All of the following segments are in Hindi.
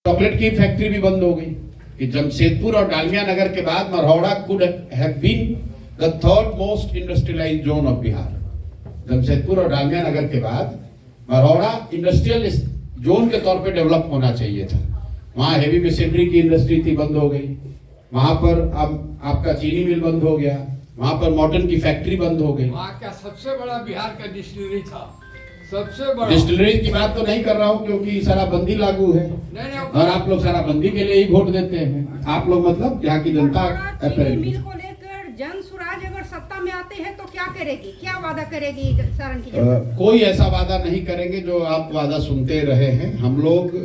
चॉकलेट की फैक्ट्री भी बंद हो गई कि जमशेदपुर और डालमिया नगर के बाद Marhaura could have been the third most industrialised zone of Bihar. Jamshedpur और डालमिया नगर के बाद मरौड़ा इंडस्ट्रियल जोन के तौर पे डेवलप होना चाहिए था। वहाँ हेवी मशीनरी की इंडस्ट्री थी, बंद हो गई। वहाँ पर अब आपका चीनी मिल बंद हो गया, वहाँ पर मॉटन की फैक्ट्री बंद हो गई। वहाँ का सबसे बड़ा बिहार का डिस्टिलरी था, सबसे बड़ा। डिस्टिलरी की बात तो नहीं कर रहा हूँ क्योंकि शराबबंदी लागू है और आप लोग शराबबंदी के लिए ही वोट देते हैं। आप लोग मतलब यहाँ की जनता मिल को लेकर जन स्वराज अगर सत्ता में आते हैं तो क्या करेगी, क्या वादा करेगी सारण की जनता? कोई ऐसा वादा नहीं करेंगे जो आप वादा सुनते रहे हैं। हम लोग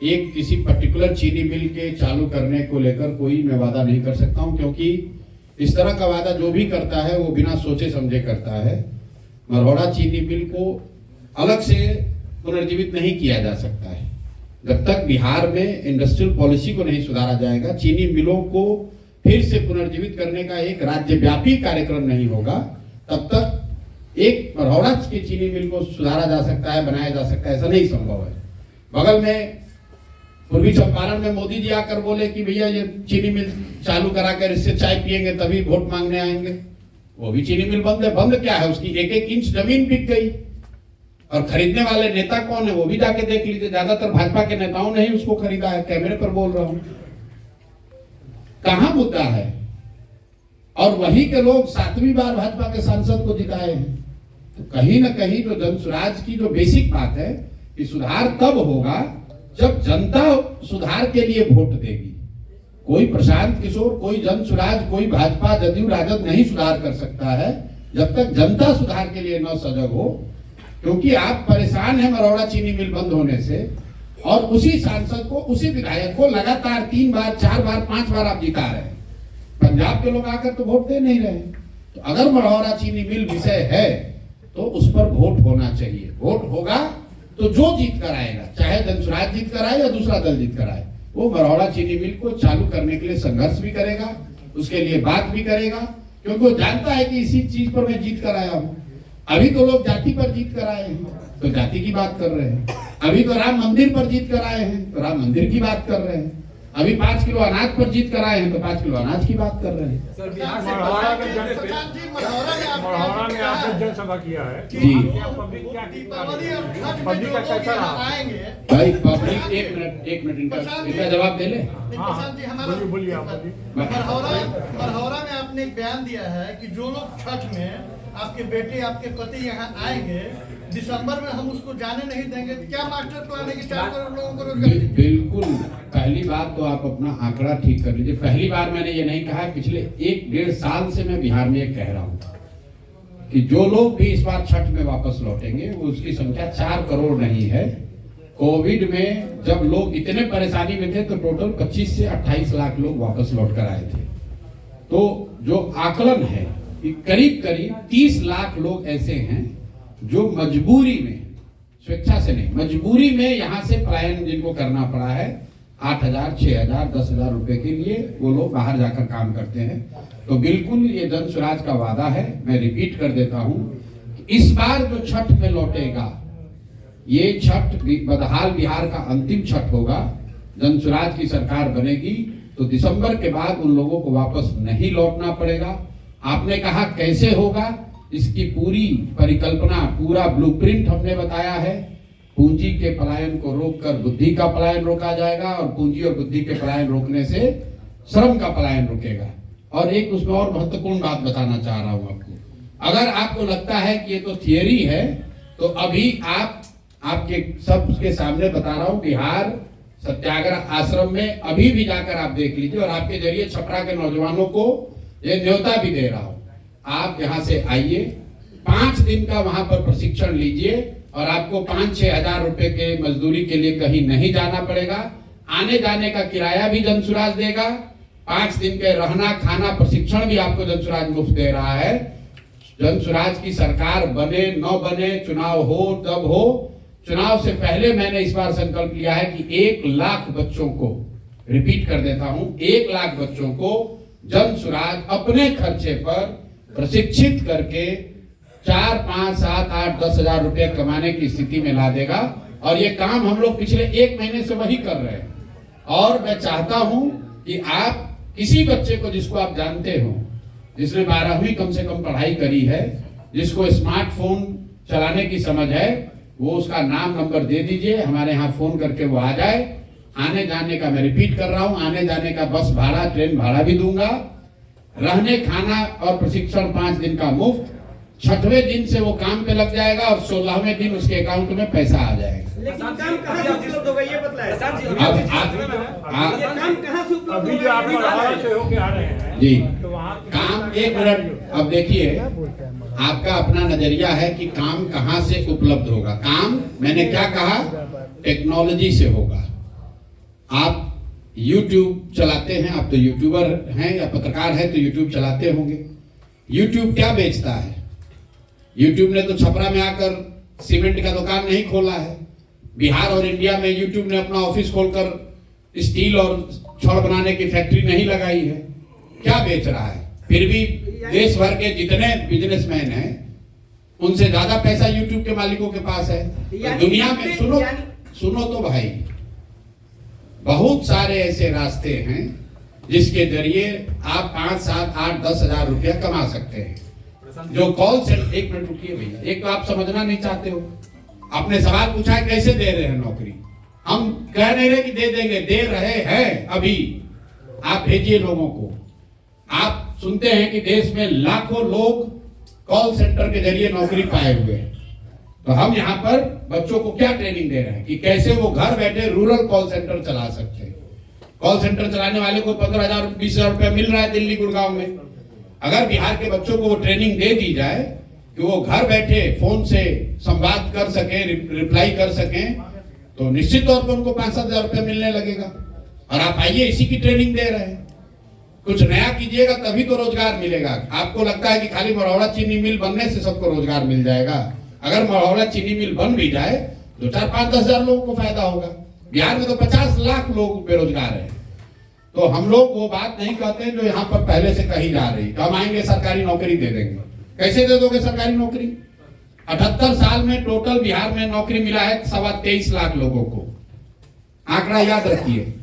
एक किसी पर्टिकुलर चीनी मिल के चालू करने को लेकर कोई मैं वादा नहीं कर सकता हूं, क्योंकि इस तरह का वादा जो भी करता है वो बिना सोचे समझे करता है। मरौड़ा चीनी मिल को अलग से पुनर्जीवित नहीं किया जा सकता है जब तक बिहार में इंडस्ट्रियल पॉलिसी को नहीं सुधारा जाएगा। चीनी मिलों को फिर से पुनर्जीवित करने का एक राज्यव्यापी कार्यक्रम नहीं होगा, तब तक एक मरौड़ा की चीनी मिल को सुधारा जा सकता है, बनाया जा सकता है, ऐसा नहीं संभव है। बगल में पूर्वी चंपारण में मोदी जी आकर बोले कि भैया ये चीनी मिल चालू करा कर इससे चाय पियेंगे तभी वोट मांगने आएंगे। वो भी चीनी मिल बंद है। बंद क्या है, उसकी एक एक इंच जमीन बिक गई और खरीदने वाले नेता कौन है वो भी जाके देख लीजिए। ज्यादातर भाजपा के नेताओं ने ही उसको खरीदा है, कैमरे पर बोल रहा हूं। कहां मुद्दा है? और वहीं के लोग 7वीं बार भाजपा के सांसद को जिताए हैं। तो कहीं ना कहीं जो जन स्वराज की जो बेसिक बात है कि सुधार तब होगा जब जनता सुधार के लिए वोट देगी। कोई प्रशांत किशोर, कोई जन स्वराज, कोई भाजपा, जदयू, राजद नहीं सुधार कर सकता है जब तक जनता सुधार के लिए न सजग हो। क्योंकि आप परेशान हैं मरौड़ा चीनी मिल बंद होने से और उसी सांसद को, उसी विधायक को लगातार 3 बार, 4 बार, 5 बार आप जिता रहे हैं। पंजाब के लोग आकर तो वोट दे नहीं रहे। तो अगर मरौड़ा चीनी मिल विषय है तो उस पर वोट होना चाहिए। वोट होगा तो जो जीत कर आएगा, चाहे जनस्वराज जीत कर आए या दूसरा दल जीत कर आए, वो मरौड़ा चीनी मिल को चालू करने के लिए संघर्ष भी करेगा, उसके लिए बात भी करेगा, क्योंकि वो जानता है कि इसी चीज पर मैं जीत कर आया हूं। अभी तो लोग जाति पर जीत कर आए हैं तो जाति की बात कर रहे हैं। अभी तो राम मंदिर पर जीत कर आए हैं तो राम मंदिर की बात कर रहे हैं। अभी 5 किलो अनाज पर जीत कर आए हैं तो 5 किलो अनाज की बात कर रहे हैं। सर, बिहार मरौड़ा में आपने जनसभा किया है जी। पब्लिक का कैसा रहा? भाई पब्लिक एक मिनट इनका जवाब दे ले। बोलिए आप। मरौड़ा में आपने एक बयान दिया है कि जो लोग छठ में आपके बेटे, आपके पति यहाँ आएंगे, दिसंबर में हम उसको जाने नहीं देंगे। क्या मास्टर प्लान है कि 4 करोड़ लोगों को रोजगार देंगे? बिल्कुल। पहली बात तो आप अपना आंकड़ा ठीक कर लीजिए। पहली बार मैंने ये नहीं कहा, पिछले 1-1.5 साल से मैं बिहार में ये कह रहा हूँ कि जो लोग भी इस बार छठ में वापस लौटेंगे वो उसकी संख्या 4 करोड़ नहीं है। कोविड में जब लोग इतने परेशानी में थे तो टोटल 25 से 28 लाख लोग वापस लौट कर आए थे। तो जो आकलन है कि करीब करीब 30 लाख लोग ऐसे हैं जो मजबूरी में, स्वेच्छा से नहीं, मजबूरी में यहाँ से पलायन जिनको करना पड़ा है। 8,000, 6,000, 10,000 रुपए के लिए वो लोग बाहर जाकर काम करते हैं। तो बिल्कुल ये जन स्वराज का वादा है। मैं रिपीट कर देता हूं कि इस बार जो छठ में लौटेगा, ये छठ बदहाल बिहार का अंतिम छठ होगा। जन स्वराज की सरकार बनेगी तो दिसंबर के बाद उन लोगों को वापस नहीं लौटना पड़ेगा। आपने कहा कैसे होगा, इसकी पूरी परिकल्पना, पूरा ब्लूप्रिंट हमने बताया है। पूंजी के पलायन को रोककर बुद्धि का पलायन रोका जाएगा और पूंजी और बुद्धि के पलायन रोकने से श्रम का पलायन रुकेगा। और एक उसमें और महत्वपूर्ण बात बताना चाह रहा हूं आपको। अगर आपको लगता है कि ये तो थियरी है तो अभी आपके सबके सामने बता रहा हूं, बिहार सत्याग्रह आश्रम में अभी भी जाकर आप देख लीजिए और आपके जरिए छपरा के नौजवानों को ये न्योता भी दे रहा हूं। आप यहाँ से आइए, 5 दिन का वहां पर प्रशिक्षण लीजिए और आपको 5-6 हजार रुपए के मजदूरी के लिए कहीं नहीं जाना पड़ेगा। आने जाने का किराया भी जन स्वराज देगा। 5 दिन के रहना खाना प्रशिक्षण भी आपको जन स्वराज मुफ्त दे रहा है। जन स्वराज की सरकार बने न बने, चुनाव हो तब हो, चुनाव से पहले मैंने इस बार संकल्प लिया है कि 1 लाख बच्चों को, रिपीट कर देता हूं, 1 लाख बच्चों को जन स्वराज अपने खर्चे पर प्रशिक्षित करके 4, 5, 7, 8, 10 हजार रुपए कमाने की स्थिति में ला देगा। और ये काम हम लोग पिछले 1 महीने से वही कर रहे हैं। और मैं चाहता हूं कि आप किसी बच्चे को जिसको आप जानते हो, जिसने 12वीं कम से कम पढ़ाई करी है, जिसको स्मार्टफोन चलाने की समझ है, वो उसका नाम नंबर दे दीजिए, हमारे यहाँ फोन करके वो आ जाए। आने जाने का मैं रिपीट कर रहा हूँ, आने जाने का बस भाड़ा, ट्रेन भाड़ा भी दूंगा, रहने खाना और प्रशिक्षण 5 दिन का मुफ्त। 6वें दिन से वो काम पे लग जाएगा और 16वें दिन उसके अकाउंट में पैसा आ जाएगा। लेकिन काम कहाँ से उपलब्ध होगा ये बतलाएं। अब काम कहाँ से उपलब्ध अभी जो आप मढ़ौरा से होके आ रहे हैं जी, तो वहाँ काम 1 मिनट। अब देखिए, आपका अपना नजरिया है कि काम कहाँ से उपलब्ध होगा। काम मैंने क्या कहा, टेक्नोलॉजी से होगा। आप YouTube चलाते हैं, आप तो यूट्यूबर हैं या पत्रकार हैं तो YouTube चलाते होंगे। YouTube क्या बेचता है? YouTube ने तो छपरा में आकर सीमेंट का दुकान नहीं खोला है। बिहार और इंडिया में YouTube ने अपना ऑफिस खोलकर स्टील और छड़ बनाने की फैक्ट्री नहीं लगाई है। क्या बेच रहा है? फिर भी देश भर के जितने बिजनेसमैन हैं उनसे ज्यादा पैसा YouTube के मालिकों के पास है। तो दुनिया में सुनो तो भाई, बहुत सारे ऐसे रास्ते हैं जिसके जरिए आप 5, 7, 8, 10 हजार रुपया कमा सकते हैं। जो कॉल सेंटर, 1 मिनट रुकिए भैया, एक तो आप समझना नहीं चाहते हो। आपने सवाल पूछा है कैसे दे रहे हैं नौकरी, हम कह नहीं रहे कि दे देंगे, दे रहे हैं। अभी आप भेजिए लोगों को। आप सुनते हैं कि देश में लाखों लोग कॉल सेंटर के जरिए नौकरी पाए हुए हैं। तो हम यहाँ पर बच्चों को क्या ट्रेनिंग दे रहे हैं कि कैसे वो घर बैठे रूरल कॉल सेंटर चला सकते हैं। कॉल सेंटर चलाने वाले को 15,000 20,000 रुपया मिल रहा है दिल्ली गुड़गांव में। अगर बिहार के बच्चों को वो ट्रेनिंग दे दी जाए कि वो घर बैठे फोन से संवाद कर सके, रिप्लाई कर सके, तो निश्चित तौर पर उनको 5-7 हजार रुपया मिलने लगेगा। और आप आइए, इसी की ट्रेनिंग दे रहे हैं। कुछ नया कीजिएगा तभी तो रोजगार मिलेगा। आपको लगता है कि खाली मढ़ौरा चीनी मिल बनने से सबको रोजगार मिल जाएगा? अगर मढ़ौरा चीनी मिल बन भी जाए तो 4-5-10 हजार लोगों को फायदा होगा। बिहार में तो 50 लाख लोग बेरोजगार हैं। तो हम लोग वो बात नहीं कहते जो यहाँ पर पहले से कही जा रही, हम आएंगे सरकारी नौकरी दे देंगे। कैसे दे दोगे सरकारी नौकरी? 78 साल में टोटल बिहार में नौकरी मिला है 23.25 लाख लोगों को। आंकड़ा याद रखिए,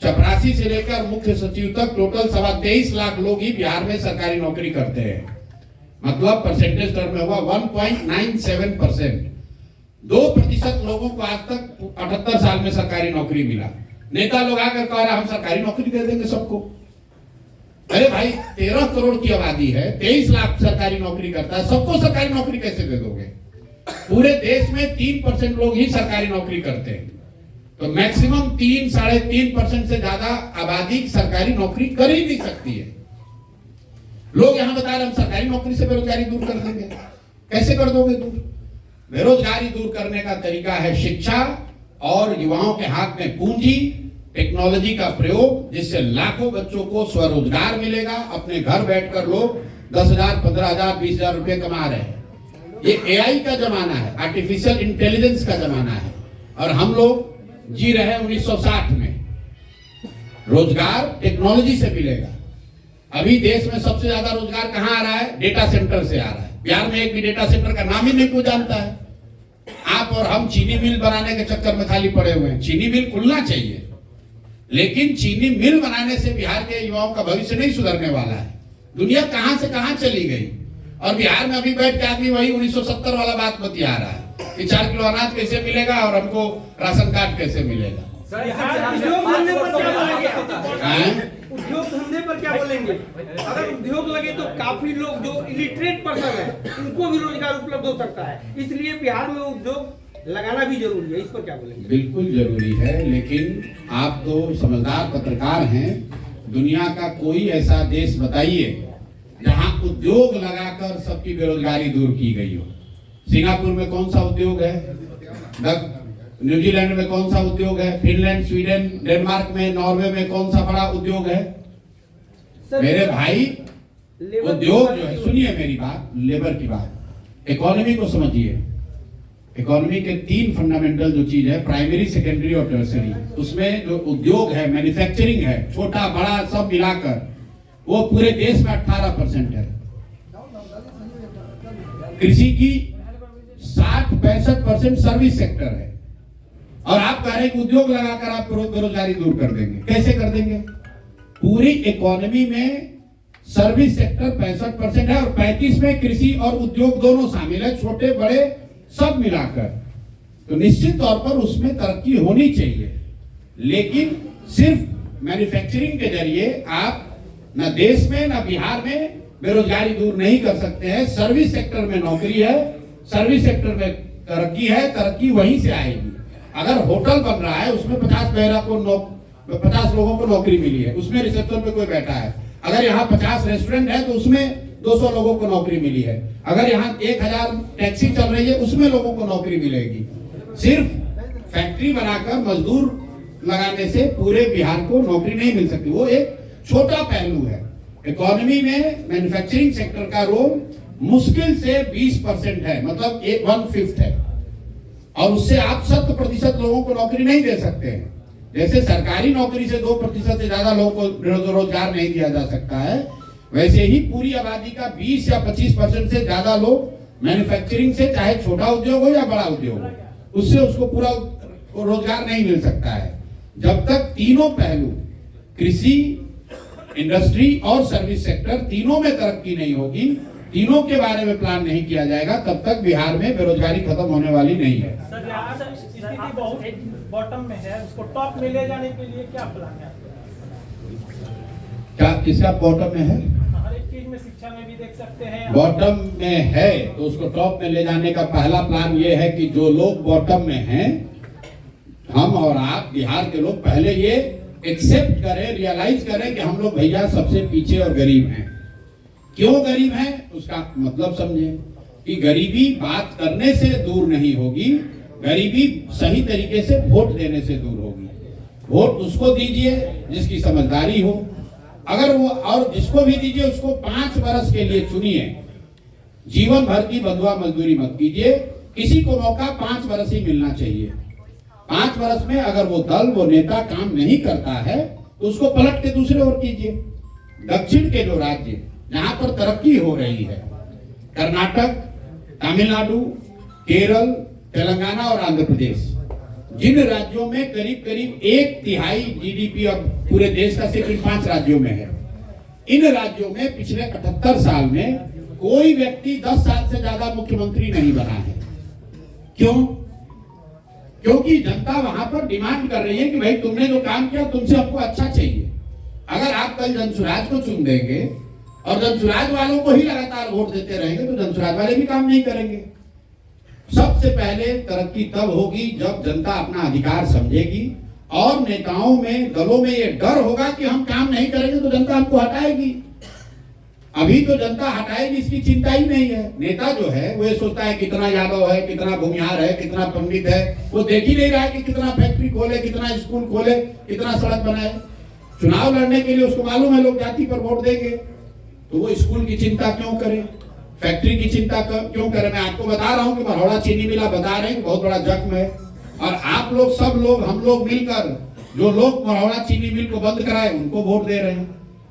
चपरासी से लेकर मुख्य सचिव तक टोटल 23.25 लाख लोग ही बिहार में सरकारी नौकरी करते हैं। मतलब परसेंटेज टर्म में हुआ 1.97%। 2% लोगों को आज तक 78 साल में सरकारी नौकरी मिला। नेता लोग आकर कह रहे हम सरकारी नौकरी दे देंगे सबको। अरे भाई, 13 करोड़ की आबादी है, 23 लाख सरकारी नौकरी करता है, सबको सरकारी नौकरी कैसे दे दोगे? पूरे देश में 3% लोग ही सरकारी नौकरी करते हैं। तो मैक्सिमम 3-3.5% से ज्यादा आबादी सरकारी नौकरी कर ही नहीं सकती है। लोग यहां बता रहे हम सरकारी नौकरी से बेरोजगारी दूर कर देंगे। कैसे कर दोगे दूर? बेरोजगारी दूर करने का तरीका है शिक्षा और युवाओं के हाथ में पूंजी, टेक्नोलॉजी का प्रयोग, जिससे लाखों बच्चों को स्वरोजगार मिलेगा। अपने घर बैठकर लोग 10,000, 15,000, 20,000 रुपए कमा रहे हैं। ये AI का जमाना है, आर्टिफिशियल इंटेलिजेंस का जमाना है, और हम लोग जी रहे हैं 1960 में। रोजगार टेक्नोलॉजी से मिलेगा। अभी देश में सबसे ज्यादा रोजगार कहां आ रहा है? डेटा सेंटर से आ रहा है। बिहार में एक भी डेटा सेंटर का नाम ही नहीं कोई जानता है। आप और हम चीनी मिल बनाने के चक्कर में खाली पड़े हुए हैं। चीनी मिल खुलना चाहिए, लेकिन चीनी मिल बनाने से बिहार के युवाओं का भविष्य नहीं सुधरने वाला है। दुनिया कहां से कहां चली गई, और बिहार में अभी बैठ के आदमी वही 1970 वाला बात बतिया रहा है कि 4 किलो अनाज कैसे मिलेगा और हमको राशन कार्ड कैसे मिलेगा। उद्योग धंधे पर क्या बोलेंगे? अगर उद्योग लगे तो काफी लोग जो इलिटरेट पर्सन है उनको भी रोजगार उपलब्ध हो सकता है। इसलिए बिहार में उद्योग लगाना भी जरूरी है। इस पर क्या बोलेंगे? बिल्कुल जरूरी है, लेकिन आप तो समझदार पत्रकार हैं। दुनिया का कोई ऐसा देश बताइए जहां उद्योग लगाकर सबकी बेरोजगारी दूर की गई हो। सिंगापुर में कौन सा उद्योग है? न्यूजीलैंड में कौन सा उद्योग है? फिनलैंड, स्वीडन, डेनमार्क में, नॉर्वे में कौन सा बड़ा उद्योग है? मेरे भाई, उद्योग जो है, सुनिए मेरी बात, लेबर की बात, इकोनॉमी को समझिए। इकोनॉमी के 3 फंडामेंटल जो चीज है, प्राइमरी, सेकेंडरी और टर्सरी, उसमें जो उद्योग है, मैन्युफैक्चरिंग है, छोटा बड़ा सब मिलाकर वो पूरे देश में 18% है। कृषि की 60-65% सर्विस सेक्टर है। और आप कह रहे हैं कि उद्योग लगाकर आप बेरोजगारी दूर कर देंगे। कैसे कर देंगे? पूरी इकोनॉमी में सर्विस सेक्टर 65% है और 35 में कृषि और उद्योग दोनों शामिल है, छोटे बड़े सब मिलाकर। तो निश्चित तौर पर उसमें तरक्की होनी चाहिए, लेकिन सिर्फ मैन्युफैक्चरिंग के जरिए आप न देश में न बिहार में बेरोजगारी दूर नहीं कर सकते हैं। सर्विस सेक्टर में नौकरी है, सर्विस सेक्टर में तरक्की है, तरक्की वहीं से आएगी। अगर होटल बन रहा है उसमें 50 लोगों को नौकरी मिली है, उसमें रिसेप्शन पे कोई बैठा है। अगर यहाँ 50 रेस्टोरेंट है तो उसमें 200 लोगों को नौकरी मिली है। अगर यहाँ 1000 टैक्सी चल रही है उसमें लोगों को नौकरी मिलेगी। सिर्फ फैक्ट्री बनाकर मजदूर लगाने से पूरे बिहार को नौकरी नहीं मिल सकती। वो एक छोटा पहलू है। इकोनॉमी में मैन्युफैक्चरिंग सेक्टर का रोल मुश्किल से 20% है, मतलब 1/5 है, और उससे आप 100% लोगों को नौकरी नहीं दे सकते हैं। जैसे सरकारी नौकरी से 2% से ज्यादा लोगों को रोजगार नहीं दिया जा सकता है, वैसे ही पूरी आबादी का 20 या 25% से ज्यादा लोग मैन्युफैक्चरिंग से, चाहे छोटा उद्योग हो या बड़ा उद्योग हो, उससे उसको पूरा रोजगार नहीं मिल सकता है। जब तक तीनों पहलू कृषि, इंडस्ट्री और सर्विस सेक्टर तीनों में तरक्की नहीं होगी, तीनों के बारे में प्लान नहीं किया जाएगा, तब तक बिहार में बेरोजगारी खत्म होने वाली नहीं है। सर यहाँ से स्थिति बहुत बॉटम में है, उसको टॉप में ले जाने के लिए क्या प्लान है? क्या किसका बॉटम में है? हर एक चीज में, शिक्षा में भी देख सकते हैं। बॉटम में है तो उसको टॉप में ले जाने का पहला प्लान ये है कि जो लोग बॉटम में हैं, हम और आप बिहार के लोग पहले ये एक्सेप्ट करें, रियलाइज करें कि हम लोग भैया सबसे पीछे और गरीब हैं। क्यों गरीब हैं उसका मतलब समझें कि गरीबी बात करने से दूर नहीं होगी, गरीबी सही तरीके से वोट देने से दूर होगी। वोट उसको दीजिए जिसकी समझदारी हो, अगर वो, और जिसको भी दीजिए उसको 5 वर्ष के लिए चुनिए, जीवन भर की बंधुआ मजदूरी मत कीजिए। किसी को मौका 5 वर्ष ही मिलना चाहिए। 5 वर्ष में अगर वो दल, वो नेता काम नहीं करता है तो उसको पलट के दूसरे ओर कीजिए। दक्षिण के जो राज्य जहां पर तरक्की हो रही है, कर्नाटक, तमिलनाडु, केरल, तेलंगाना और आंध्र प्रदेश, जिन राज्यों में करीब करीब 1/3 जीडीपी अब पूरे देश का सिर्फ इन 5 राज्यों में है, इन राज्यों में पिछले 78 साल में कोई व्यक्ति 10 साल से ज्यादा मुख्यमंत्री नहीं बना है। क्यों? क्योंकि जनता वहां पर डिमांड कर रही है कि भाई तुमने जो काम किया तुमसे हमको अच्छा चाहिए। अगर आप कल जनसुराज को चुन देंगे और जनसुराज वालों को ही लगातार वोट देते रहेंगे तो जनसुराज वाले भी काम नहीं करेंगे। सबसे पहले तरक्की तब होगी जब जनता अपना अधिकार समझेगी और नेताओं में, दलों में ये डर होगा कि हम काम नहीं करेंगे तो जनता हमको हटाएगी। अभी तो जनता हटाएगी इसकी चिंता ही नहीं है। नेता जो है वो ये सोचता है कितना यादव है, कितना भूमिहार है, कितना पंडित है, वो देख ही नहीं रहा है कि कितना फैक्ट्री खोले, कितना स्कूल खोले, कितना सड़क बनाए। चुनाव लड़ने के लिए उसको मालूम है लोग जाति पर वोट देंगे, तो वो स्कूल की चिंता क्यों करे, फैक्ट्री की चिंता क्यों करे। मैं आपको बता रहा हूं कि मरौड़ा चीनी मिला बता रहे हैं बहुत बड़ा जख्म है, और आप लोग, सब लोग, हम लोग मिलकर जो लोग मरौड़ा चीनी मिल को बंद कराए उनको वोट दे रहे हैं,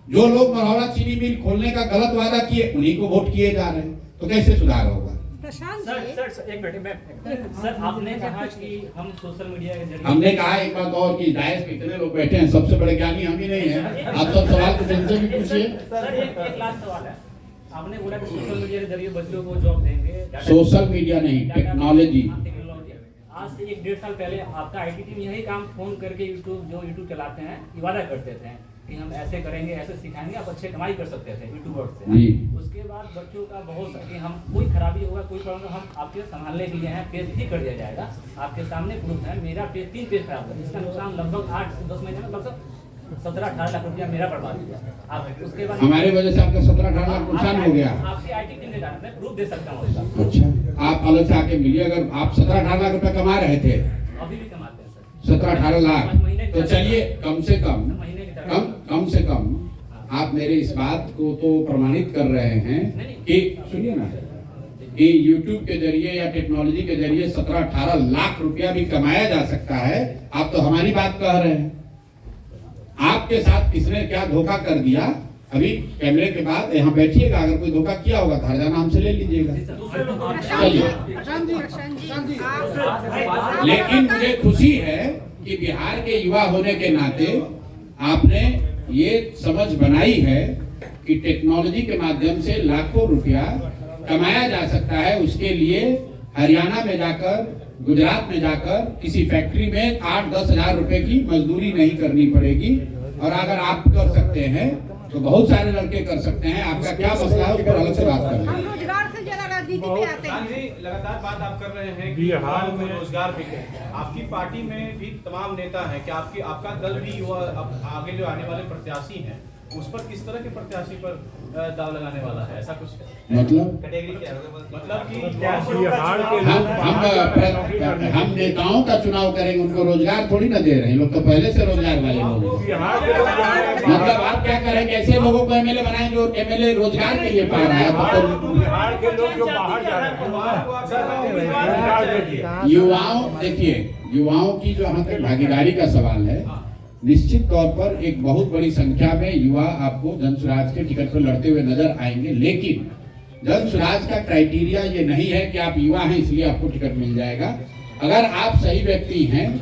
जो लोग मरौड़ा चीनी मिल खोलने का गलत वादा किए उन्हीं को वोट किए जा रहे हैं। तो कैसे सुधार होगा? प्रशांत सर एक मिनट, सर आपने कहा कि हम सोशल मीडिया के जरिए, हमने कहा एक बात और कि डायस पे इतने लोग बैठे हैं, सबसे बड़े ज्ञानी हम ही नहीं है। आप सब सवाल को से भी पूछिए। सर एक लास्ट सवाल है। आपने बोला कि सोशल मीडिया के जरिए बच्चों को जॉब देंगे। सोशल मीडिया नहीं, टेक्नोलॉजी। आज से 1-1.5 साल पहले आपका आईटी टीम यही काम फोन करके यूट्यूब चलाते हैं, वादा करते थे कि हम ऐसे करेंगे, ऐसे सिखाएंगे, आप अच्छे कमाई कर सकते थे यूट्यूबर से। उसके बाद बच्चों का बहुत कि हम कोई खराबी होगा, कोई प्रॉब्लम, हम आपके संभालने के लिए हैं, पेज ठीक कर दिया जाएगा। आपके सामने प्रूफ है, मेरा पेज 3 पेज खराब है, इसका नुकसान लगभग 8 से 10 महीने में लगभग 17-18 लाख रुपया मेरा बर्बाद हुआ। आप उसके बाद हमारे वजह से आपका 17-18 लाख नुकसान हो गया। आपसे आईटी टीम ने जाना, मैं प्रूफ दे सकता हूँ उसका। अच्छा, आप अलग से आके मिलिए। अगर आप 17-18 लाख रुपए कमा रहे थे, अभी भी कमाते हैं सर 17-18 लाख, तो चलिए कम से कम आप मेरे इस बात को तो प्रमाणित कर रहे हैं कि, सुनिए ना, कि YouTube के जरिए या टेक्नोलॉजी के जरिए 17-18 लाख रुपया भी कमाया जा सकता है। आप तो हमारी बात कह रहे हैं। आपके साथ किसने क्या धोखा कर दिया अभी कैमरे के बाद यहाँ बैठिएगा, अगर कोई धोखा किया होगा तो हरजाना हमसे ले लीजिएगा। लेकिन मुझे खुशी है कि बिहार के युवा होने के नाते आपने ये समझ बनाई है कि टेक्नोलॉजी के माध्यम से लाखों रुपया कमाया जा सकता है। उसके लिए हरियाणा में जाकर, गुजरात में जाकर किसी फैक्ट्री में 8-10 हजार रुपए की मजदूरी नहीं करनी पड़ेगी। और अगर आप कर सकते हैं तो बहुत सारे लड़के कर सकते हैं। आपका क्या मसला है, उस पर अलग से बात करें। हम रोजगार से ज्यादा राजनीति पे आते हैं। लगातार बात आप कर रहे हैं कि बिहार में रोजगार भी है। आपकी पार्टी में भी तमाम नेता हैं कि आपका दल भी युवा आगे जो आने वाले प्रत्याशी हैं उस पर किस तरह के प्रत्याशी पर दाव लगाने वाला है, ऐसा कुछ मतलब कैटेगरी क्या है? मतलब कि हम नेताओं का चुनाव करेंगे, उनको रोजगार थोड़ी ना दे रहे हैं। लोग तो पहले से रोजगार वाले लोग हैं। मतलब आप क्या करेंगे, ऐसे लोगों को एमएलए बनाएंगे जो एमएलए रोजगार के लिए पा रहा है। बिहार के लोग जो बाहर जा रहे हैं, युवाओं, देखिए युवाओं की जो यहाँ तक भागीदारी का सवाल है, निश्चित तौर पर एक बहुत बड़ी संख्या में युवा आपको जन स्वराज के टिकट पर लड़ते हुए नजर आएंगे। लेकिन जन स्वराज का क्राइटेरिया ये नहीं है कि आप युवा हैं इसलिए आपको टिकट मिल जाएगा। अगर आप सही व्यक्ति हैं,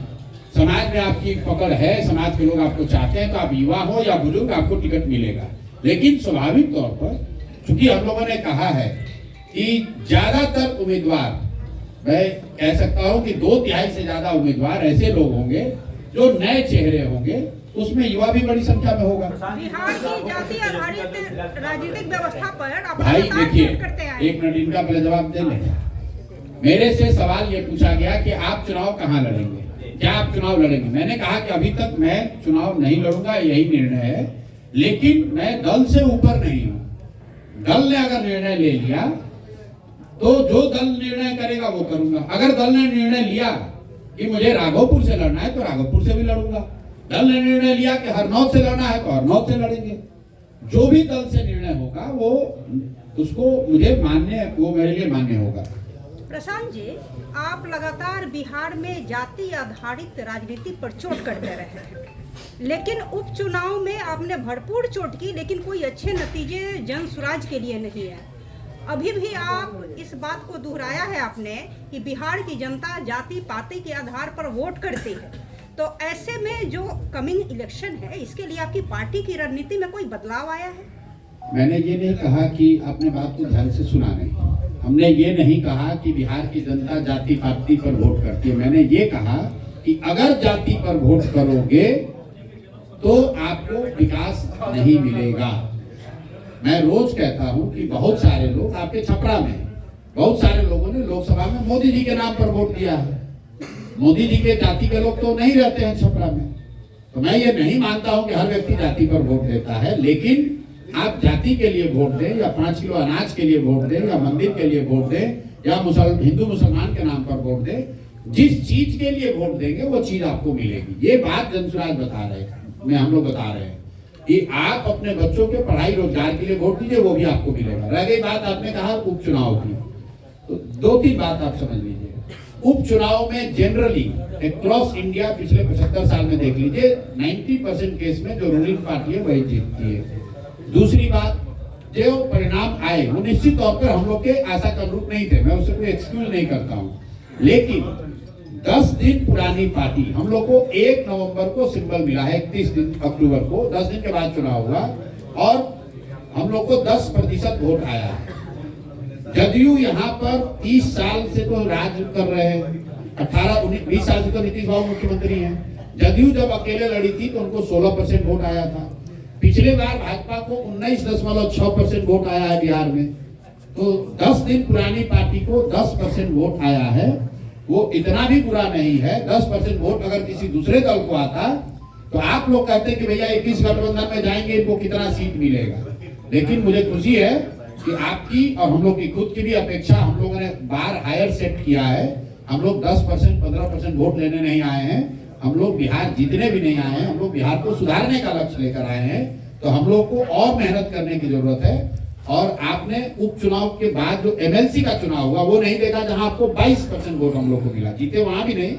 समाज में आपकी पकड़ है, समाज के लोग आपको चाहते हैं, तो आप युवा हो या बुजुर्ग आपको टिकट मिलेगा। लेकिन स्वाभाविक तौर पर चूंकि हम लोगों ने कहा है कि ज्यादातर उम्मीदवार, मैं कह सकता हूं कि 2/3 से ज्यादा उम्मीदवार ऐसे लोग होंगे जो नए चेहरे होंगे, उसमें युवा भी बड़ी संख्या में होगा। बिहार की जाति आधारित राजनीतिक व्यवस्था पर आप भाई लगातार देखिए, ट्वीट करते आए हैं। एक मिनट इनका पहले जवाब दे लें। मेरे से सवाल ये पूछा गया कि आप चुनाव कहाँ लड़ेंगे, क्या आप चुनाव लड़ेंगे। मैंने कहा कि अभी तक मैं चुनाव नहीं लड़ूंगा, यही निर्णय है। लेकिन मैं दल से ऊपर नहीं हूं। दल ने अगर निर्णय ले लिया तो जो दल निर्णय करेगा वो करूंगा। अगर दल ने निर्णय लिया कि मुझे राघोपुर से लड़ना है तो राघोपुर से भी लड़ूंगा। दल ने निर्णय लिया कि हरनौत से लड़ना है तो हरनौत से लड़ेंगे। जो भी दल से निर्णय होगा वो उसको मुझे मान्य, वो मेरे लिए मान्य होगा। प्रशांत जी, आप लगातार बिहार में जाति आधारित राजनीति पर चोट करते रहे हैं, लेकिन उपचुनाव में आपने भरपूर चोट की, लेकिन कोई अच्छे नतीजे जन स्वराज के लिए नहीं है। अभी भी आप इस बात को दोहराया है आपने कि बिहार की जनता जाति पाति के आधार पर वोट करती है। तो ऐसे में जो कमिंग इलेक्शन है, इसके लिए आपकी पार्टी की रणनीति में कोई बदलाव आया है? मैंने ये नहीं कहा कि आपने बात को ध्यान से सुना नहीं। हमने ये नहीं कहा कि बिहार की जनता जाति पाति पर वोट करती है। मैंने ये कहा कि अगर जाति पर वोट करोगे तो आपको विकास नहीं मिलेगा। मैं रोज कहता हूं कि बहुत सारे लोग आपके छपरा में, बहुत सारे लोगों ने लोकसभा में मोदी जी के नाम पर वोट दिया है। मोदी जी के जाति के लोग तो नहीं रहते हैं छपरा में। तो मैं ये नहीं मानता हूं कि हर व्यक्ति जाति पर वोट देता है, लेकिन आप जाति के लिए वोट दें या 5 किलो अनाज के लिए वोट दें या मंदिर के लिए वोट दें या हिंदू मुसलमान के नाम पर वोट दें, जिस चीज के लिए वोट देंगे वो चीज आपको मिलेगी। ये बात जन स्वराज बता रहे हैं, हम लोग बता रहे हैं कि आप अपने बच्चों के पढ़ाई रोजगार के लिए वोट दीजिए, वो भी आपको मिलेगा। रह गई बात आपने कहा उपचुनाव की, तो 2-3 बात आप समझ लीजिए। उपचुनाव में जनरली अक्रॉस इंडिया पिछले 75 साल में देख लीजिए 90% केस में जो रूलिंग पार्टी है वही जीतती है। दूसरी बात, जो परिणाम आए वो निश्चित तौर पर हम लोग के आशा के अनुरूप नहीं थे, मैं उससे कोई एक्सक्यूज नहीं करता हूं। लेकिन 10 दिन पुरानी पार्टी, हम लोग को 1 नवंबर को सिंबल मिला है, 31 अक्टूबर को 10 दिन के बाद चुनाव हुआ और हम लोग को 10% वोट आया। जदयू यहाँ पर 30 साल से तो राज कर रहे हैं, 18-19-20 साल से तो नीतीश बाबू मुख्यमंत्री हैं। जदयू जब अकेले लड़ी थी तो उनको 16% वोट आया था। पिछले बार भाजपा को 19.6% वोट आया है बिहार में। तो 10 दिन पुरानी पार्टी को 10% वोट आया है, वो इतना भी बुरा नहीं है। 10% वोट अगर किसी दूसरे दल को आता तो आप लोग कहते हैं कि भैया 21 गठबंधन में जाएंगे, इनको कितना सीट मिलेगा। लेकिन मुझे खुशी है कि आपकी और हम लोग की खुद की भी अपेक्षा, हम लोगों ने बार हायर सेट किया है। हम लोग 10% 15% वोट लेने नहीं आए हैं, हम लोग बिहार जीतने भी नहीं आए हैं, हम लोग बिहार को सुधारने का लक्ष्य लेकर आए हैं। तो हम लोग को और मेहनत करने की जरूरत है। और आपने उपचुनाव के बाद जो एमएलसी का चुनाव हुआ वो नहीं देखा, जहां आपको 22% वोट हम लोग को मिला। जीते वहां भी नहीं,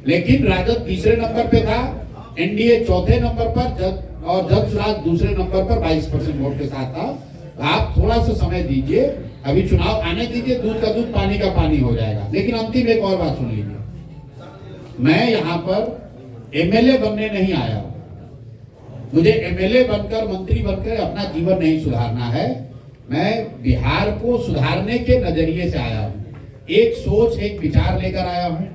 लेकिन राजद तीसरे नंबर पे था एनडीए चौथे नंबर पर और जनसुराज दूसरे नंबर पर 22% वोट के साथ था। आप थोड़ा सा समय दीजिए, अभी चुनाव आने दीजिए, दूध का दूध पानी का पानी हो जाएगा। लेकिन अंतिम एक और बात सुन लीजिए, मैं यहाँ पर एमएलए बनने नहीं आया हूँ। मुझे एमएलए बनकर, मंत्री बनकर अपना जीवन नहीं सुधारना है। मैं बिहार को सुधारने के नजरिए से आया हूँ, एक सोच, एक विचार लेकर आया हूँ।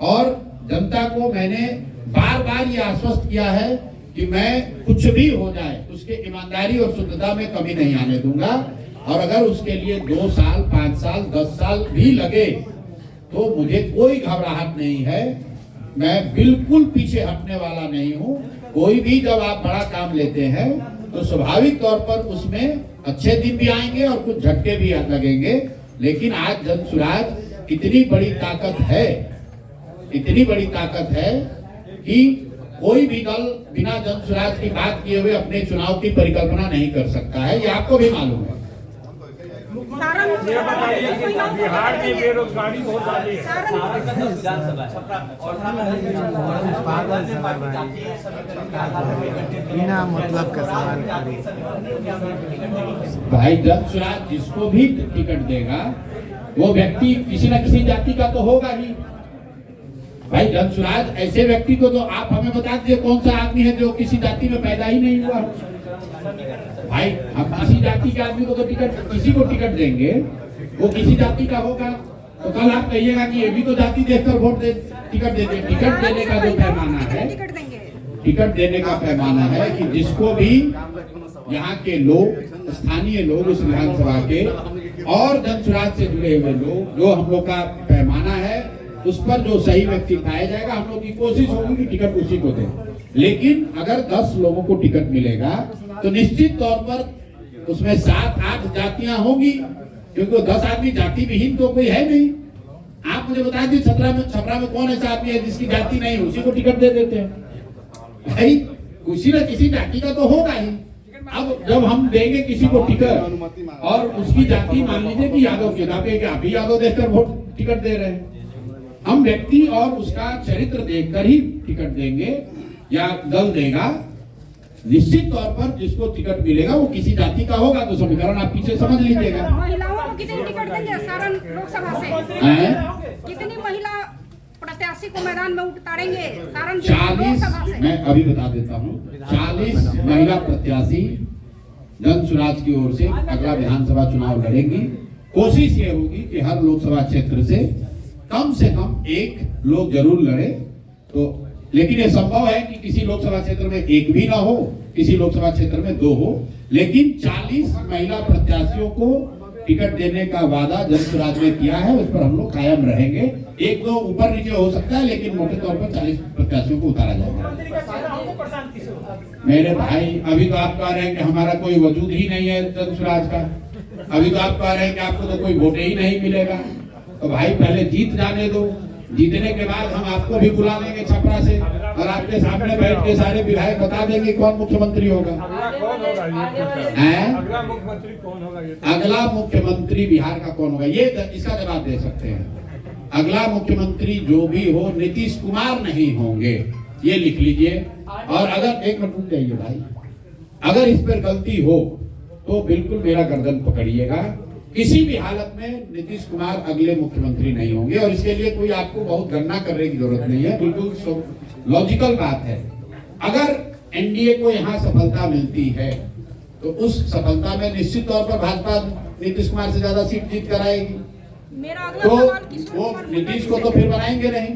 और जनता को मैंने बार बार ये आश्वस्त किया है कि मैं कुछ भी हो जाए उसके ईमानदारी और शुद्धता में कमी नहीं आने दूंगा। और अगर उसके लिए 2 साल, 5 साल, 10 साल भी लगे तो मुझे कोई घबराहट नहीं है। मैं बिल्कुल पीछे हटने वाला नहीं हूँ। कोई भी जब आप बड़ा काम लेते हैं तो स्वाभाविक तौर पर उसमें अच्छे दिन भी आएंगे और कुछ झटके भी लगेंगे। लेकिन आज जनसुराज इतनी बड़ी ताकत है, इतनी बड़ी ताकत है कि कोई भी दल बिना जनसुराज की बात किए हुए अपने चुनाव की परिकल्पना नहीं कर सकता है। ये आपको भी मालूम है। बिहार में बेरोजगारी बहुत ज्यादा है। बिना मतलब का सवाल करें। भाई जनसुराज जिसको भी टिकट देगा वो व्यक्ति किसी न किसी जाति का तो होगा ही। भाई जनसुराज ऐसे व्यक्ति को तो आप हमें बता दीजिए कौन सा आदमी है जो किसी जाति में पैदा ही नहीं हुआ। भाई हम किसी जाति के आदमी को तो टिकट, किसी को टिकट देंगे वो किसी जाति का होगा। तो कल आप कहिएगा कि ये भी तो जाति देखकर वोट दे, टिकट दे। टिकट देने का जो पैमाना है, टिकट देने का पैमाना है कि जिसको भी यहाँ के लोग, स्थानीय लोग, उस विधानसभा के और जनसुराज से जुड़े हुए लोग, जो हम लोग का पैमाना है उस पर जो सही व्यक्ति पाया जाएगा, हम लोग की कोशिश होगी कि टिकट उसी को दें। लेकिन अगर 10 लोगों को टिकट मिलेगा तो निश्चित तौर पर उसमें 7-8 जातियां होंगी, क्योंकि 10 आदमी जाति विहीन तो कोई है नहीं। आप मुझे बता दीजिए छपरा में कौन ऐसा आदमी है जिसकी जाति नहीं, उसी को टिकट दे देते हैं। भाई किसी न किसी जाति का तो होगा ही। अब जब हम देंगे किसी को टिकट और उसकी जाति मान लीजिए कि यादव की, आप भी यादव देखकर वोट टिकट दे रहे हैं। हम व्यक्ति और उसका चरित्र देखकर ही टिकट देंगे या दल देगा। निश्चित तौर पर जिसको टिकट मिलेगा वो किसी जाति का होगा। तो समीकरण आप पीछे समझ लीजिएगा। महिलाओं को कितनी टिकट देंगे सारण लोकसभा से? कितनी महिला प्रत्याशी को मैदान में उतारेंगे सारण 40, मैं अभी बता देता हूँ, 40 महिला प्रत्याशी जनसुराज की ओर से अगला विधानसभा चुनाव लड़ेंगी। कोशिश ये होगी कि हर लोकसभा क्षेत्र से कम एक लोग जरूर लड़े। तो लेकिन ये संभव है कि किसी लोकसभा क्षेत्र में एक भी ना हो, किसी लोकसभा क्षेत्र में 2 हो। लेकिन 40 महिला प्रत्याशियों को टिकट देने का वादा जनसुराज ने किया है, उस पर हम लोग कायम रहेंगे। 1-2 ऊपर नीचे हो सकता है, लेकिन मोटे तौर पर 40 प्रत्याशियों को उतारा जाएगा। मेरे भाई, अभी तो आप कह रहे हैं कि हमारा कोई वजूद ही नहीं है जनसुराज का। अभी तो आप कह रहे हैं कि आपको तो कोई वोट ही नहीं मिलेगा। तो भाई पहले जीत जाने दो, जीतने के बाद हम आपको भी बुला लेंगे छपरा से और आपके सामने बैठ के सारे विधायक बता देंगे कौन मुख्यमंत्री होगा। अगला मुख्यमंत्री बिहार का कौन होगा, ये इसका जवाब दे सकते हैं। अगला मुख्यमंत्री जो भी हो नीतीश कुमार नहीं होंगे, ये लिख लीजिए। और अगर एक मिनट रुक जाइए भाई, अगर इस पर गलती हो तो बिल्कुल मेरा गर्दन पकड़िएगा। किसी भी हालत में नीतीश कुमार अगले मुख्यमंत्री नहीं होंगे और इसके लिए कोई आपको बहुत गणना करने की जरूरत नहीं है। बिल्कुल लॉजिकल बात है। अगर एनडीए को यहाँ सफलता मिलती है तो उस सफलता में निश्चित तौर पर भाजपा नीतीश कुमार से ज्यादा सीट जीत कराएगी। तो वो नीतीश को तो फिर बनाएंगे नहीं,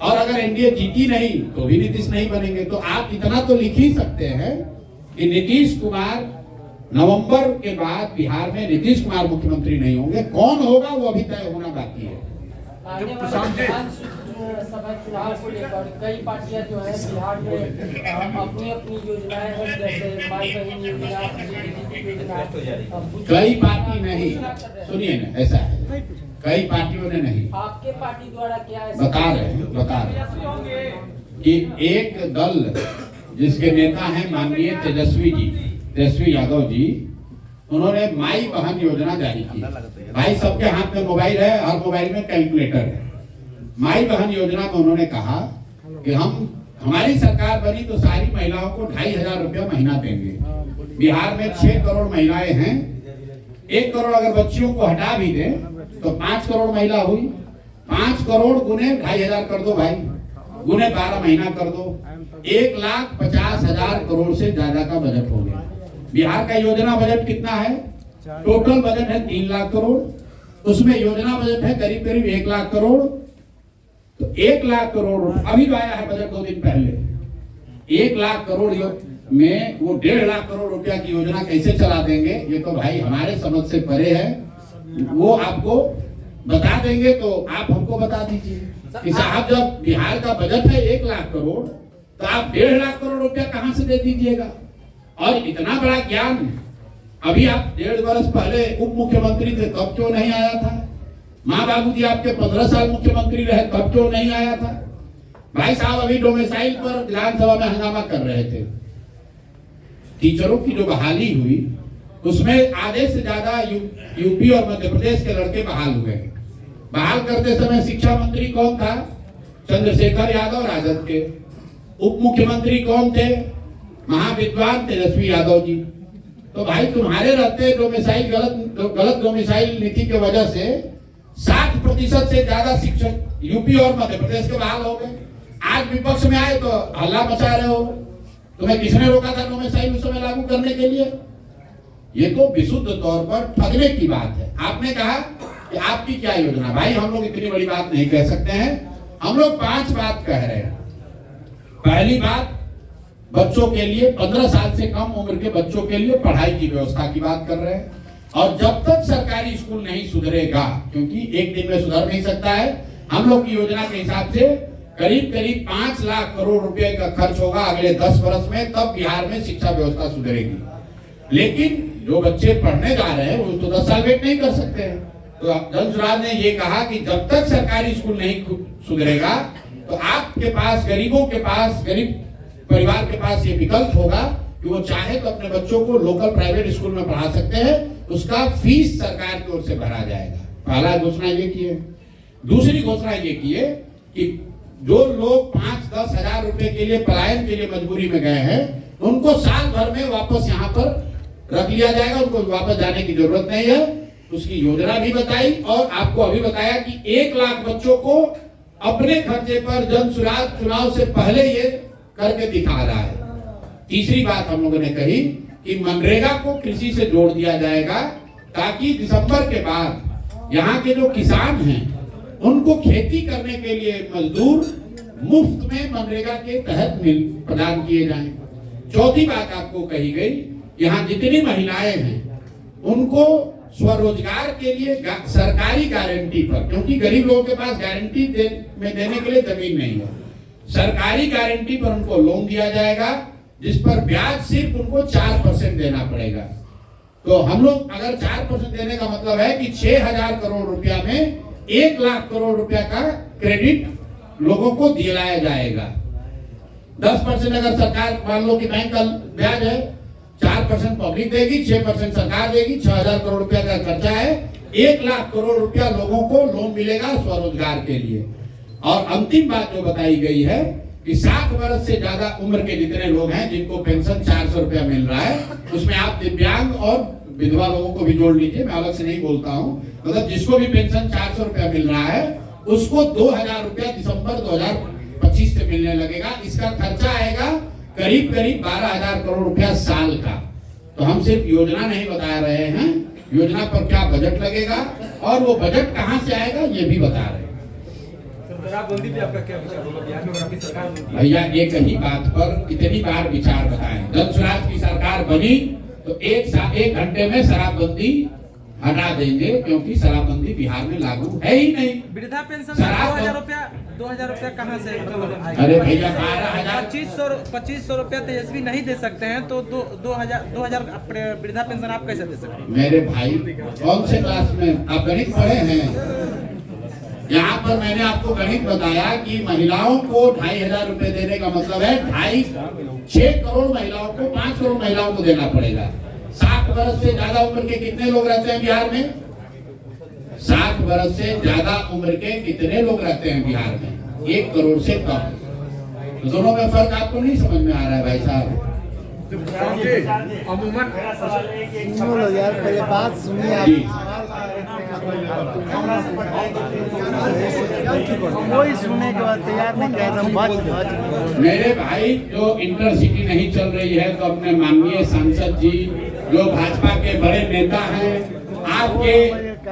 और अगर एनडीए जीती नहीं तो भी नीतीश नहीं बनेंगे। तो आप इतना तो लिख ही सकते हैं कि नीतीश कुमार नवंबर के बाद बिहार में नीतीश कुमार मुख्यमंत्री नहीं होंगे। कौन होगा वो अभी तय होना बाकी है। सभा चुनाव को लेकर कई पार्टियां जो है बिहार में अपनी अपनी योजनाएं हैं, जैसे माई बहन योजना, कई पार्टी नहीं, सुनिए ना, ऐसा है कई पार्टियों ने नहीं, आपके पार्टी द्वारा क्या बता रहे हैं कि एक दल जिसके नेता हैं माननीय तेजस्वी यादव जी, उन्होंने माई बहन योजना जारी की। भाई सबके हाथ में मोबाइल है, हर मोबाइल में कैलकुलेटर है। माई बहन योजना में उन्होंने कहा कि हम हमारी सरकार बनी तो सारी महिलाओं को 2,500 रुपया महीना देंगे। बिहार में 6 करोड़ महिलाएं हैं। 1 करोड़ अगर बच्चियों को हटा भी दें तो 5 करोड़ महिला हुई। 5 करोड़ गुने 2,500 कर दो भाई, गुने 12 महीना कर दो, 1,50,000 करोड़ से ज्यादा का बजट हो गया। बिहार का योजना बजट कितना है? टोटल बजट है 3 लाख करोड़, उसमें योजना बजट है करीब करीब 1 लाख करोड़। तो 1 लाख करोड़ अभी जो आया है बजट 2 दिन पहले, 1 लाख करोड़ में वो 1.5 लाख करोड़ रुपया की योजना कैसे चला देंगे, ये तो भाई हमारे समझ से परे है। वो आपको बता देंगे तो आप हमको बता दीजिए कि साहब जब बिहार का बजट है 1 लाख करोड़ तो आप 1.5 लाख करोड़ रुपया कहां से दे दीजिएगा। और इतना बड़ा ज्ञान अभी आप 1.5 वर्ष पहले उप मुख्यमंत्री थे तब क्यों नहीं आया था? माँ बाबूजी आपके 15 साल मुख्यमंत्री रहे तब क्यों नहीं आया था? भाई साहब अभी डोमिसाइल पर विधानसभा में हंगामा कर रहे थे। टीचरों की जो बहाली हुई उसमें आधे से ज्यादा यूपी और मध्य प्रदेश के लड़के बहाल हुए। बहाल करते समय शिक्षा मंत्री कौन था? चंद्रशेखर यादव राजद के। उप मुख्यमंत्री कौन थे? महाविद्वान तेजस्वी यादव जी। तो भाई तुम्हारे रहते डोमिसाइल गलत डोमिसाइल नीति की वजह से 60% से ज्यादा शिक्षक यूपी और मध्य प्रदेश के बहाल हो गए। आज विपक्ष में आए तो हल्ला मचा रहे हो। तुम्हें किसने रोका था डोमिसाइल उस समय लागू करने के लिए? ये तो विशुद्ध तौर पर ठगने की बात है। आपने कहा कि आपकी क्या योजना? भाई हम लोग इतनी बड़ी बात नहीं कह सकते हैं, हम लोग 5 बात कह रहे हैं। पहली बात, बच्चों के लिए 15 साल से कम उम्र के बच्चों के लिए पढ़ाई की व्यवस्था की बात कर रहे हैं। और जब तक सरकारी स्कूल नहीं सुधरेगा, क्योंकि एक दिन में सुधर नहीं सकता है, हम लोग की योजना के हिसाब से करीब करीब 5 लाख करोड़ रुपए का खर्च होगा अगले 10 वर्ष में, तब बिहार में शिक्षा व्यवस्था सुधरेगी। लेकिन जो बच्चे पढ़ने जा रहे हैं वो तो 10 साल वेट नहीं कर सकते हैं। तो धनसुराज ने ये कहा कि जब तक सरकारी स्कूल नहीं सुधरेगा तो आपके पास, गरीबों के पास, गरीब परिवार के पास ये विकल्प होगा कि वो चाहे तो अपने बच्चों को लोकल प्राइवेट स्कूल में पढ़ा सकते हैं, उसका फीस सरकार की ओर से भरा जाएगा। पहला घोषणा ये की है। दूसरी घोषणा ये की है कि जो लोग 5-10 हजार रुपए के लिए पलायन के लिए मजबूरी में गए हैं उनको साल भर में वापस यहाँ पर रख लिया जाएगा, उनको वापस जाने की जरूरत नहीं है। उसकी योजना भी बताई और आपको अभी बताया कि 1 लाख बच्चों को अपने खर्चे पर जनसुराज चुनाव से पहले ये करके दिखा रहा है। तीसरी बात हम लोगों ने कही कि मनरेगा को कृषि से जोड़ दिया जाएगा ताकि दिसंबर के बाद यहाँ के जो किसान हैं उनको खेती करने के लिए मजदूर मुफ्त में मनरेगा के तहत प्रदान किए जाएं। चौथी बात आपको कही गई, यहाँ जितनी महिलाएं हैं उनको स्वरोजगार के लिए सरकारी गारंटी पर, क्योंकि गरीब लोगों के पास गारंटी देने के लिए जमीन नहीं है, सरकारी गारंटी पर उनको लोन दिया जाएगा जिस पर ब्याज सिर्फ उनको 4% देना पड़ेगा। तो हम लोग अगर 4% देने का मतलब है कि 6,000 करोड़ रुपया में 1 लाख करोड़ रुपया का क्रेडिट लोगों को दिलाया जाएगा। 10% अगर सरकार, मान लो कि बैंक का ब्याज है, 4% पब्लिक देगी, 6% सरकार देगी, 6,000 करोड़ रुपया का खर्चा है, 1 लाख करोड़ रुपया लोगों को लोन मिलेगा स्वरोजगार के लिए। और अंतिम बात जो बताई गई है कि 60 वर्ष से ज्यादा उम्र के जितने लोग हैं जिनको पेंशन 400 रुपया मिल रहा है, उसमें आप दिव्यांग और विधवा लोगों को भी जोड़ लीजिए, मैं अलग से नहीं बोलता हूँ, मतलब जिसको भी पेंशन 400 रुपया मिल रहा है उसको 2,000 रुपया दिसंबर 2025 से मिलने लगेगा। इसका खर्चा आएगा करीब करीब 12,000 करोड़ रुपया साल का। तो हम सिर्फ योजना नहीं बता रहे हैं, योजना पर क्या बजट लगेगा और वो बजट कहाँ से आएगा ये भी बता रहे हैं। शराबबंदी पे आपका क्या विचार होगा? बिहार में आपकी सरकार बनती है। भैया एक ही बात पर कितनी बार विचार बताएं। जब स्वराज की सरकार बनी तो 1 घंटे में शराबबंदी हटा देंगे, क्योंकि शराबबंदी बिहार में लागू है ही नहीं। वृद्धा पेंशन 2,000 रुपया कहाँ से? अरे भैया 12,000 2500 रुपया तेजस्वी नहीं दे सकते हैं तो 2,000 वृद्धा पेंशन आप कैसे दे सकते हैं? मेरे भाई कौन से क्लास में आप गणित पढ़े हैं? यहाँ पर मैंने आपको गणित बताया कि महिलाओं को 2,500 रुपए देने का मतलब है 6 करोड़ महिलाओं को 5 करोड़ महिलाओं को देना पड़ेगा। 60 वर्ष से ज्यादा उम्र के कितने लोग रहते हैं बिहार में? 60 वर्ष से ज्यादा उम्र के कितने लोग रहते हैं बिहार में? 1 करोड़ से कम। तो दोनों में फर्क आपको नहीं समझ में आ रहा है भाई साहब? अमूमन मेरा सवाल है कि एक सुनो लो यार, पहले बात सुनिए आप। जी। वही सुनने के बाद तैयार नहीं किया था, बच मेरे भाई, जो इंटरसिटी नहीं चल रही है तो अपने माननीय सांसद जी जो भाजपा के बड़े नेता हैं, आपके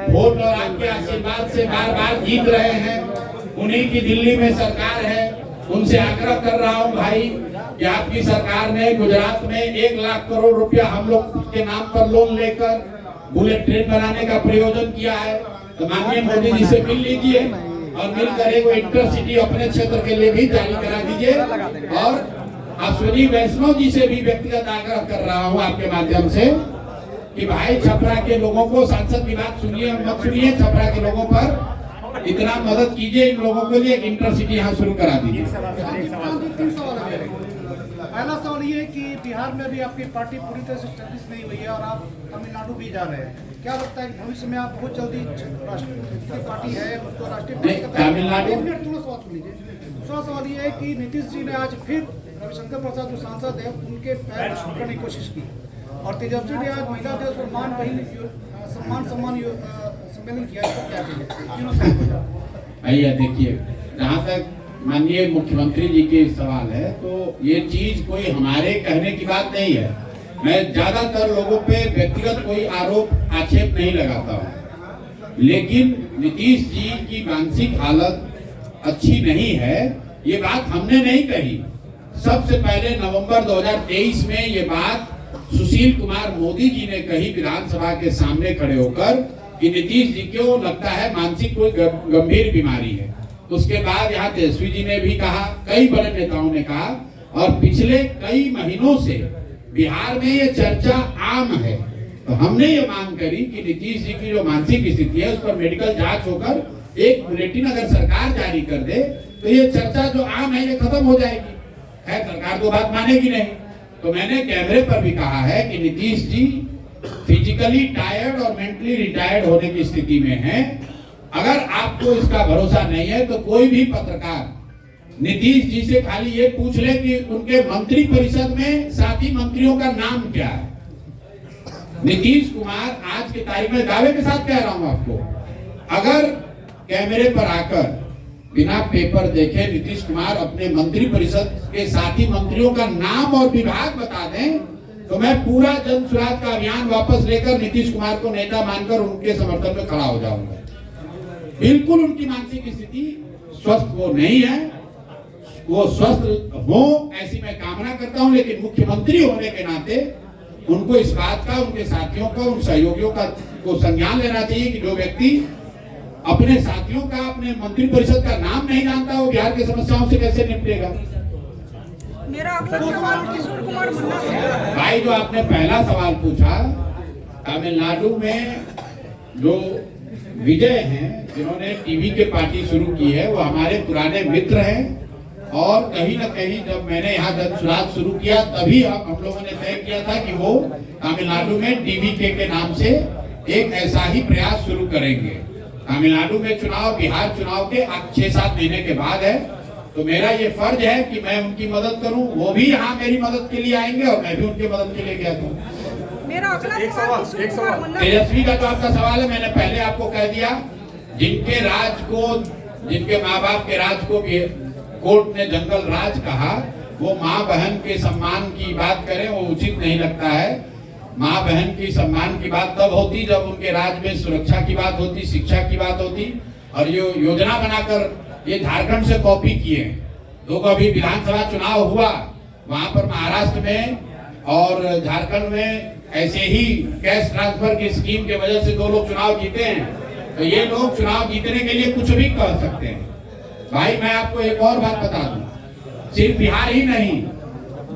वोट और आपके आशीर्वाद से बार बार जीत रहे हैं, उन्हीं की दिल्ली में सरकार है, उनसे आग्रह कर रहा हूं भाई कि आपकी सरकार ने गुजरात में 1 लाख करोड़ रुपया हम लोग के नाम पर लोन लेकर बुलेट ट्रेन बनाने का प्रयोजन किया है। तो माननीय मोदी जी से मिल लीजिए और मिलकर एक इंटरसिटी अपने क्षेत्र के लिए भी जारी करा दीजिए। और अश्विनी वैष्णव जी से भी व्यक्तिगत आग्रह कर रहा हूं आपके माध्यम से कि भाई छपरा के लोगों को, सांसद की बात सुनिए मत सुनिए, छपरा के लोगों पर इतना मदद कीजिए, इन लोगों के लिए एक इंटरसिटी यहाँ शुरू करा दीजिए। पहला सवाल ये है कि बिहार में अभी आपकी पार्टी पूरी तरह से स्टैब्लिश नहीं हुई है और आप तमिलनाडु भी जा रहे हैं। क्या लगता है कि भविष्य में आप बहुत जल्दी राष्ट्रीय पार्टी है उसको राष्ट्रीय पार्टी का तमिलनाडु थोड़ा सवाल सुन लीजिए। दूसरा सवाल ये है कि नीतीश जी ने आज फिर रविशंकर प्रसाद जो सांसद है उनके पैर छूटने की कोशिश की और तेजस्वी ने आज महिला दिवस पर मान बहन सम्मान सम्मेलन किया। इसको क्या कहेंगे? भैया देखिए, जहाँ तक माननीय मुख्यमंत्री जी के सवाल है तो ये चीज कोई हमारे कहने की बात नहीं है। मैं ज्यादातर लोगों पे व्यक्तिगत कोई आरोप आक्षेप नहीं लगाता हूँ, लेकिन नीतीश जी की मानसिक हालत अच्छी नहीं है, ये बात हमने नहीं कही। सबसे पहले नवंबर 2023 में ये बात सुशील कुमार मोदी जी ने कही विधानसभा के सामने खड़े होकर कि नीतीश जी को लगता है मानसिक कोई गंभीर बीमारी है। उसके बाद यहाँ तेजस्वी जी ने भी कहा, कई बड़े नेताओं ने कहा, और पिछले कई महीनों से बिहार में ये चर्चा आम है। तो हमने ये मांग करी कि नीतीश जी की जो मानसिक स्थिति है उस पर मेडिकल जांच होकर एक बुलेटिन अगर सरकार जारी कर दे तो ये चर्चा जो आम है ये खत्म हो जाएगी। खैर सरकार तो बात मानेगी नहीं। तो मैंने कैमरे पर भी कहा है कि नीतीश जी फिजिकली टायर्ड और मेंटली रिटायर्ड होने की स्थिति में हैं। अगर आपको इसका भरोसा नहीं है तो कोई भी पत्रकार नीतीश जी से खाली ये पूछ ले कि उनके मंत्री परिषद में साथी मंत्रियों का नाम क्या है। नीतीश कुमार आज की तारीख में दावे के साथ कह रहा हूं आपको, अगर कैमरे पर आकर बिना पेपर देखे नीतीश कुमार अपने मंत्री परिषद के साथी मंत्रियों का नाम और विभाग बता दें तो मैं पूरा जन सुराज का अभियान वापस लेकर नीतीश कुमार को नेता मानकर उनके समर्थन में खड़ा हो जाऊंगा। बिल्कुल उनकी मानसिक स्थिति स्वस्थ वो नहीं है, वो स्वस्थ हो ऐसी मैं कामना करता हूं, लेकिन मुख्यमंत्री होने के नाते उनको इस बात का, उनके साथियों का, उन सहयोगियों का को संज्ञान लेना चाहिए कि जो व्यक्ति अपने साथियों का, अपने मंत्री परिषद का नाम नहीं जानता वो बिहार की समस्याओं से कैसे निपटेगा। मेरा अगला सवाल किशोर कुमार मुन्ना से। भाई जो आपने पहला सवाल पूछा, तमिलनाडु में जो विजय हैं जिन्होंने टीवी के पार्टी शुरू की है वो हमारे पुराने मित्र हैं और कहीं ना कहीं जब मैंने यहाँ जन सुराज शुरू किया तभी हम लोगों ने तय किया था कि वो तमिलनाडु में डीवीके के नाम से एक ऐसा ही प्रयास शुरू करेंगे। तमिलनाडु में चुनाव बिहार चुनाव के 6-7 महीने के बाद है, तो मेरा ये फर्ज है कि मैं उनकी मदद करूं। वो भी यहाँ मेरी मदद के लिए आएंगे और मैं भी उनकी मदद के लिए गया था। मेरा अगला सवाल किशोर कुमार मुन्ना। तेजस्वी का जो आपका सवाल है, मैंने पहले आपको कह दिया, जिनके राज को, जिनके माँ बाप के राज को भी कोर्ट ने जंगल राज कहा, वो माँ बहन के सम्मान की बात करें वो उचित नहीं लगता है। माँ बहन की सम्मान की बात तब होती जब उनके राज में सुरक्षा की बात होती, शिक्षा की बात होती। और ये योजना बनाकर ये झारखंड से कॉपी किए। तो अभी विधानसभा चुनाव हुआ, वहां पर महाराष्ट्र में और झारखंड में ऐसे ही कैश ट्रांसफर की स्कीम के वजह से 2 लोग चुनाव जीते हैं। तो ये लोग चुनाव जीतने के लिए कुछ भी कह सकते हैं। भाई मैं आपको एक और बात बता दूं, सिर्फ बिहार ही नहीं,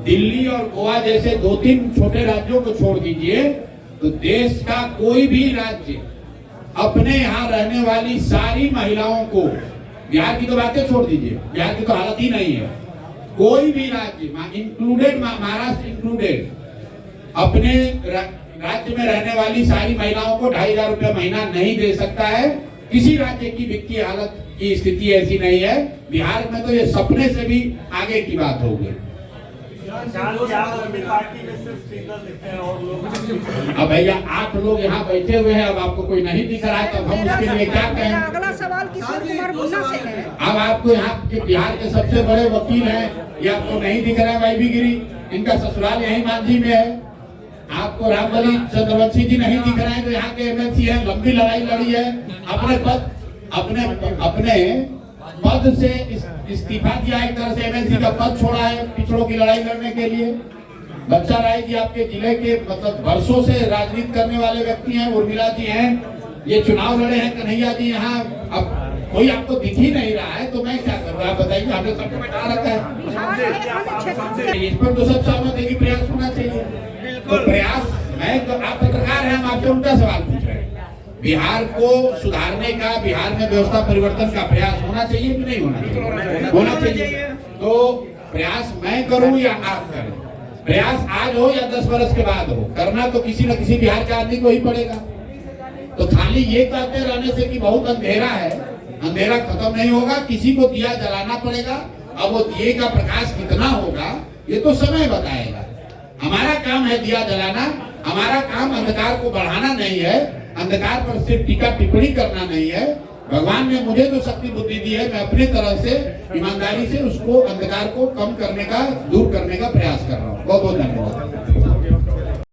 दिल्ली और गोवा जैसे 2-3 छोटे राज्यों को छोड़ दीजिए तो देश का कोई भी राज्य अपने यहाँ रहने वाली सारी महिलाओं को, बिहार की तो बातें छोड़ दीजिए, बिहार की तो हालत ही नहीं है, कोई भी राज्य इंक्लूडेड महाराष्ट्र इंक्लूडेड, अपने राज्य में रहने वाली सारी महिलाओं को 2,500 रुपया महीना नहीं दे सकता है। किसी राज्य की वित्तीय हालत की स्थिति ऐसी नहीं है। बिहार में तो ये सपने से भी आगे की बात होगी। अब भैया 8 लोग यहाँ बैठे हुए हैं, अब आपको कोई नहीं दिख रहा है तो हम उसके लिए क्या कहें? अगला सवाल किशोर कुमार मुन्ना से है। अब आपको यहाँ के बिहार के सबसे बड़े वकील हैं, ये आपको नहीं दिख रहा है वाईबी गिरी, इनका ससुराल यही मांझी में है। आपको रामबली चंद्रवंशी जी नहीं दिख रहे हैं जो यहाँ के एमएलसी हैं, लंबी लड़ाई लड़ी है, अपने पद से इस्तीफा दिया, एक तरह से एमएलसी का पद छोड़ा है पिछड़ों की लड़ाई लड़ने के लिए। बच्चा राय जी आपके जिले के मतलब वर्षों से राजनीति करने वाले व्यक्ति हैं, उर्मिला जी हैं, ये चुनाव लड़े हैं, कन्हैया जी यहाँ, अब कोई आपको दिख ही नहीं रहा है तो मैं क्या करूँ? आप बताइए, हमने सबको बैठा रखा है, इस पर तो सब सहमत है कि प्रयास होना चाहिए। तो प्रयास, मैं तो आप पत्रकार हैं, हम आपसे उल्टा सवाल पूछ रहे हैं। बिहार को सुधारने का, बिहार में व्यवस्था परिवर्तन का प्रयास होना चाहिए कि नहीं होना चाहिए? होना चाहिए। तो प्रयास मैं करूं या आप करें? प्रयास आज हो या 10 वर्ष के बाद हो, करना तो किसी न किसी बिहार के आदमी को ही पड़ेगा। तो खाली ये कहते रहने से कि बहुत अंधेरा है, अंधेरा खत्म नहीं होगा, किसी को दिया जलाना पड़ेगा। अब वो दिए का प्रकाश कितना होगा ये तो समय बताएगा। हमारा काम है दिया जलाना, हमारा काम अंधकार को बढ़ाना नहीं है, अंधकार पर सिर्फ टीका टिप्पणी करना नहीं है। भगवान ने मुझे जो शक्ति बुद्धि दी है, मैं अपनी तरह से ईमानदारी से उसको अंधकार को कम करने का, दूर करने का प्रयास कर रहा हूँ। बहुत बहुत धन्यवाद।